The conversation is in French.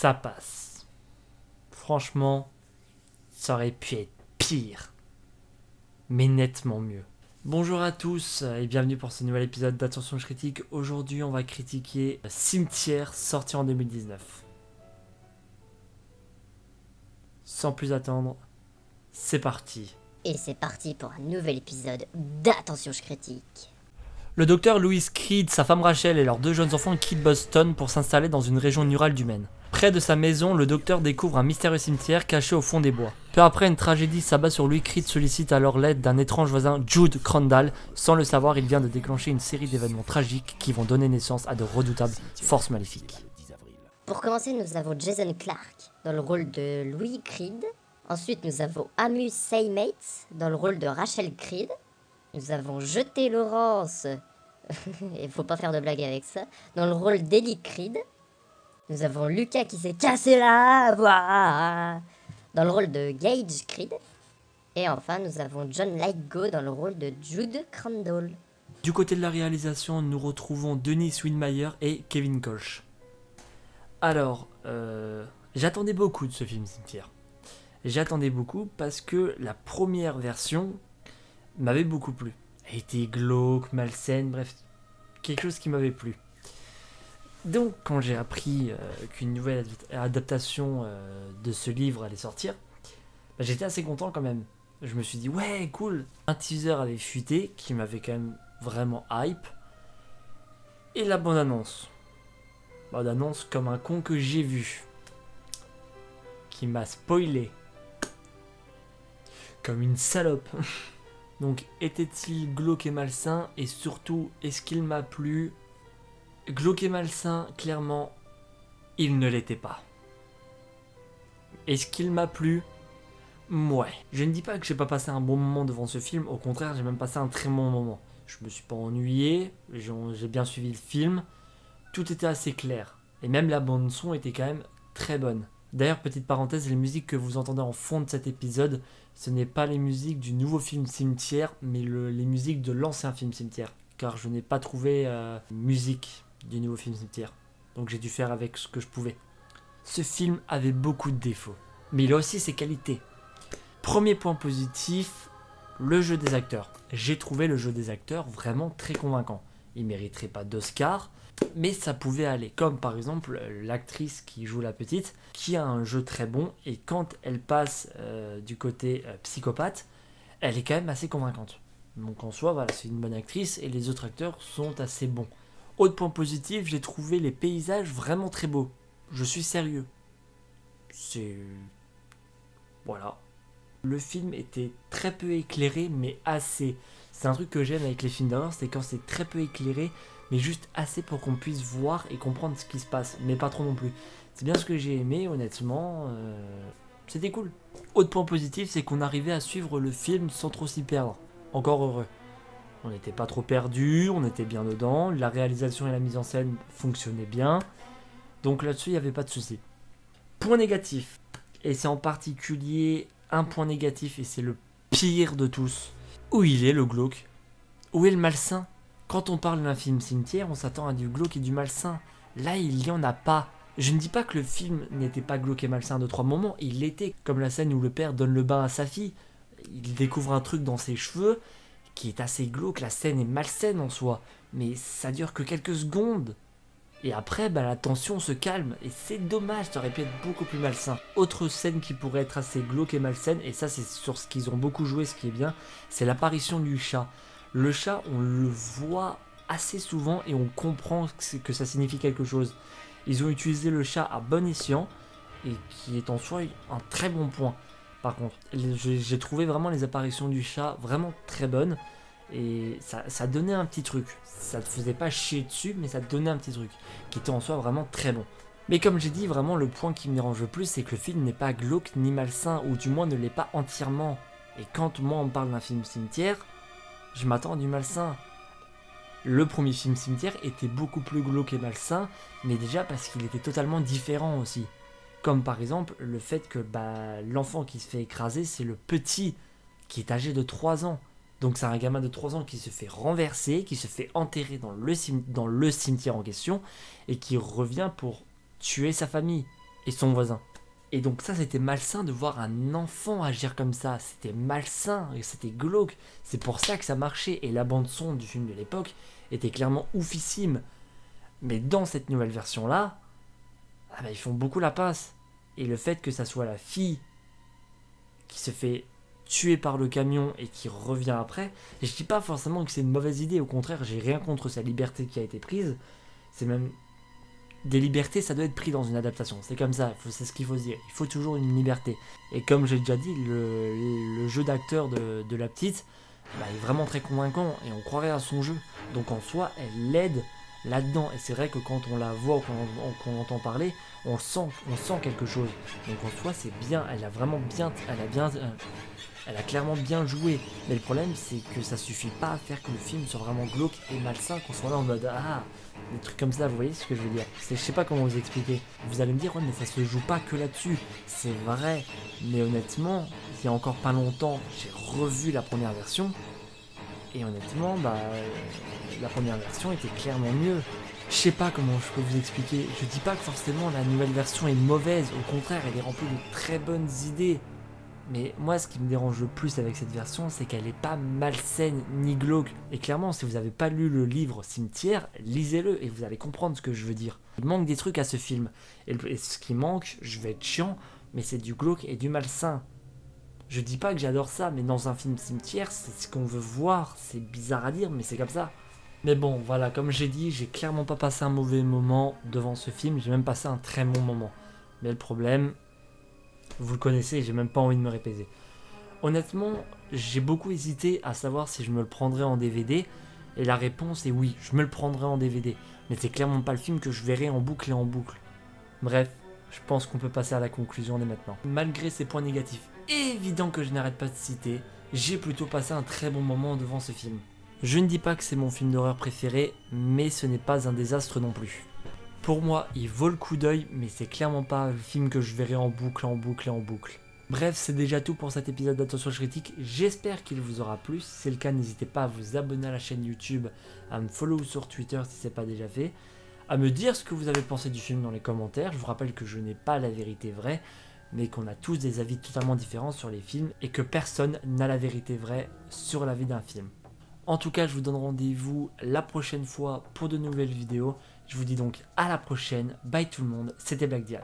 ça passe. Franchement, ça aurait pu être pire. Mais nettement mieux. Bonjour à tous et bienvenue pour ce nouvel épisode d'Attention je critique. Aujourd'hui on va critiquer Cimetière, sorti en 2019. Sans plus attendre, c'est parti. Et c'est parti pour un nouvel épisode d'Attention je critique. Le docteur Louis Creed, sa femme Rachel et leurs deux jeunes enfants quittent Boston pour s'installer dans une région rurale du Maine. Près de sa maison, le docteur découvre un mystérieux cimetière caché au fond des bois. Peu après, une tragédie s'abat sur lui. Creed sollicite alors l'aide d'un étrange voisin, Jude Crandall. Sans le savoir, il vient de déclencher une série d'événements tragiques qui vont donner naissance à de redoutables forces maléfiques. Pour commencer, nous avons Jason Clarke dans le rôle de Louis Creed. Ensuite, nous avons Amos Saymates dans le rôle de Rachel Creed. Nous avons Jeté Laurence, il faut pas faire de blague avec ça, dans le rôle d'Ellie Creed. Nous avons Lucas qui s'est cassé la voix dans le rôle de Gage Creed. Et enfin, nous avons John Lithgow dans le rôle de Jude Crandall. Du côté de la réalisation, nous retrouvons Denis Widmeyer et Kevin Koch. Alors, j'attendais beaucoup de ce film Cimetière. J'attendais beaucoup parce que la première version m'avait beaucoup plu. Elle était glauque, malsaine, bref, quelque chose qui m'avait plu. Donc, quand j'ai appris qu'une nouvelle adaptation de ce livre allait sortir, j'étais assez content quand même. Je me suis dit, ouais, cool. Un teaser avait fuité, qui m'avait quand même vraiment hype. Et la bande-annonce. Bande-annonce comme un con que j'ai vu. Qui m'a spoilé. Comme une salope. Donc, était-il glauque et malsain? Et surtout, est-ce qu'il m'a plu? Glauque et malsain, clairement, il ne l'était pas. Est-ce qu'il m'a plu? Ouais. Je ne dis pas que j'ai pas passé un bon moment devant ce film, au contraire, j'ai même passé un très bon moment. Je me suis pas ennuyé, j'ai bien suivi le film, tout était assez clair. Et même la bande son était quand même très bonne. D'ailleurs, petite parenthèse, les musiques que vous entendez en fond de cet épisode, ce n'est pas les musiques du nouveau film Cimetière, mais les musiques de l'ancien film Cimetière. Car je n'ai pas trouvé musique du nouveau film Cimetière. Donc j'ai dû faire avec ce que je pouvais. Ce film avait beaucoup de défauts, mais il a aussi ses qualités. Premier point positif, le jeu des acteurs. J'ai trouvé le jeu des acteurs vraiment très convaincant. Ils ne mériteraient pas d'Oscar, mais ça pouvait aller. Comme par exemple l'actrice qui joue la petite, qui a un jeu très bon, et quand elle passe du côté psychopathe, elle est quand même assez convaincante. Donc en soi, voilà, c'est une bonne actrice, et les autres acteurs sont assez bons. Autre point positif, j'ai trouvé les paysages vraiment très beaux. Je suis sérieux. C'est... Voilà. Le film était très peu éclairé, mais assez. C'est un truc que j'aime avec les films d'horreur, c'est quand c'est très peu éclairé, mais juste assez pour qu'on puisse voir et comprendre ce qui se passe, mais pas trop non plus. C'est bien ce que j'ai aimé, honnêtement, c'était cool. Autre point positif, c'est qu'on arrivait à suivre le film sans trop s'y perdre. Encore heureux. On n'était pas trop perdu, on était bien dedans, la réalisation et la mise en scène fonctionnaient bien, donc là-dessus il n'y avait pas de souci. Point négatif, et c'est en particulier un point négatif, et c'est le pire de tous. Où il est le glauque? Où est le malsain? Quand on parle d'un film Cimetière, on s'attend à du glauque et du malsain. Là, il n'y en a pas. Je ne dis pas que le film n'était pas glauque et malsain de 3 moments, il l'était. Comme la scène où le père donne le bain à sa fille. Il découvre un truc dans ses cheveux qui est assez glauque, la scène est malsaine en soi. Mais ça dure que quelques secondes. Et après, la tension se calme. Et c'est dommage, ça aurait pu être beaucoup plus malsain. Autre scène qui pourrait être assez glauque et malsaine, et ça c'est sur ce qu'ils ont beaucoup joué, ce qui est bien, c'est l'apparition du chat. Le chat, on le voit assez souvent et on comprend que ça signifie quelque chose. Ils ont utilisé le chat à bon escient et qui est en soi un très bon point. Par contre, j'ai trouvé vraiment les apparitions du chat vraiment très bonnes et ça donnait un petit truc. Ça te faisait pas chier dessus, mais ça te donnait un petit truc qui était en soi vraiment très bon. Mais comme j'ai dit, vraiment le point qui me dérange le plus, c'est que le film n'est pas glauque ni malsain, ou du moins ne l'est pas entièrement. Et quand moi on me parle d'un film Cimetière, je m'attends à du malsain. Le premier film Cimetière était beaucoup plus glauque et malsain, mais déjà parce qu'il était totalement différent aussi. Comme par exemple le fait que l'enfant qui se fait écraser, c'est le petit qui est âgé de 3 ans. Donc c'est un gamin de 3 ans qui se fait renverser, qui se fait enterrer dans le cimetière en question, et qui revient pour tuer sa famille. et son voisin. Et donc ça, c'était malsain de voir un enfant agir comme ça. C'était malsain et c'était glauque. C'est pour ça que ça marchait. Et la bande son du film de l'époque était clairement oufissime. Mais dans cette nouvelle version-là, ah bah, ils font beaucoup la passe. Et le fait que ça soit la fille qui se fait tuer par le camion et qui revient après, et je dis pas forcément que c'est une mauvaise idée. Au contraire, j'ai rien contre sa liberté qui a été prise. C'est même... Des libertés, ça doit être pris dans une adaptation. C'est comme ça, c'est ce qu'il faut se dire. Il faut toujours une liberté. Et comme j'ai déjà dit, le jeu d'acteur de la petite bah, est vraiment très convaincant et on croirait à son jeu. Donc en soi, elle l'aide là-dedans. Et c'est vrai que quand on la voit ou qu'on entend parler, on sent quelque chose. Donc en soi, c'est bien. Elle a clairement bien joué. Mais le problème, c'est que ça suffit pas à faire que le film soit vraiment glauque et malsain, qu'on soit là en mode ah, des trucs comme ça, vous voyez ce que je veux dire. Je sais pas comment vous expliquer. Vous allez me dire, ouais, mais ça se joue pas que là-dessus. C'est vrai. Mais honnêtement, il y a encore pas longtemps, j'ai revu la première version. Et honnêtement, bah, la première version était clairement mieux. Je sais pas comment je peux vous expliquer. Je dis pas que forcément la nouvelle version est mauvaise. Au contraire, elle est remplie de très bonnes idées. Mais moi, ce qui me dérange le plus avec cette version, c'est qu'elle n'est pas malsaine ni glauque. Et clairement, si vous n'avez pas lu le livre Cimetière, lisez-le et vous allez comprendre ce que je veux dire. Il manque des trucs à ce film. Et ce qui manque, je vais être chiant, mais c'est du glauque et du malsain. Je dis pas que j'adore ça, mais dans un film Cimetière, c'est ce qu'on veut voir. C'est bizarre à dire, mais c'est comme ça. Mais bon, voilà, comme j'ai dit, j'ai clairement pas passé un mauvais moment devant ce film. J'ai même passé un très bon moment. Mais le problème... Vous le connaissez, j'ai même pas envie de me répéter. Honnêtement, j'ai beaucoup hésité à savoir si je me le prendrais en DVD. Et la réponse est oui, je me le prendrais en DVD. Mais c'est clairement pas le film que je verrai en boucle et en boucle. Bref, je pense qu'on peut passer à la conclusion dès maintenant. Malgré ces points négatifs évidents que je n'arrête pas de citer, j'ai plutôt passé un très bon moment devant ce film. Je ne dis pas que c'est mon film d'horreur préféré, mais ce n'est pas un désastre non plus. Pour moi, il vaut le coup d'œil, mais c'est clairement pas le film que je verrai en boucle, en boucle et en boucle. Bref, c'est déjà tout pour cet épisode d'Attention je critique. J'espère qu'il vous aura plu. Si c'est le cas, n'hésitez pas à vous abonner à la chaîne YouTube, à me follow sur Twitter si ce n'est pas déjà fait, à me dire ce que vous avez pensé du film dans les commentaires. Je vous rappelle que je n'ai pas la vérité vraie, mais qu'on a tous des avis totalement différents sur les films et que personne n'a la vérité vraie sur la vie d'un film. En tout cas, je vous donne rendez-vous la prochaine fois pour de nouvelles vidéos. Je vous dis donc à la prochaine. Bye tout le monde. C'était Black Diams.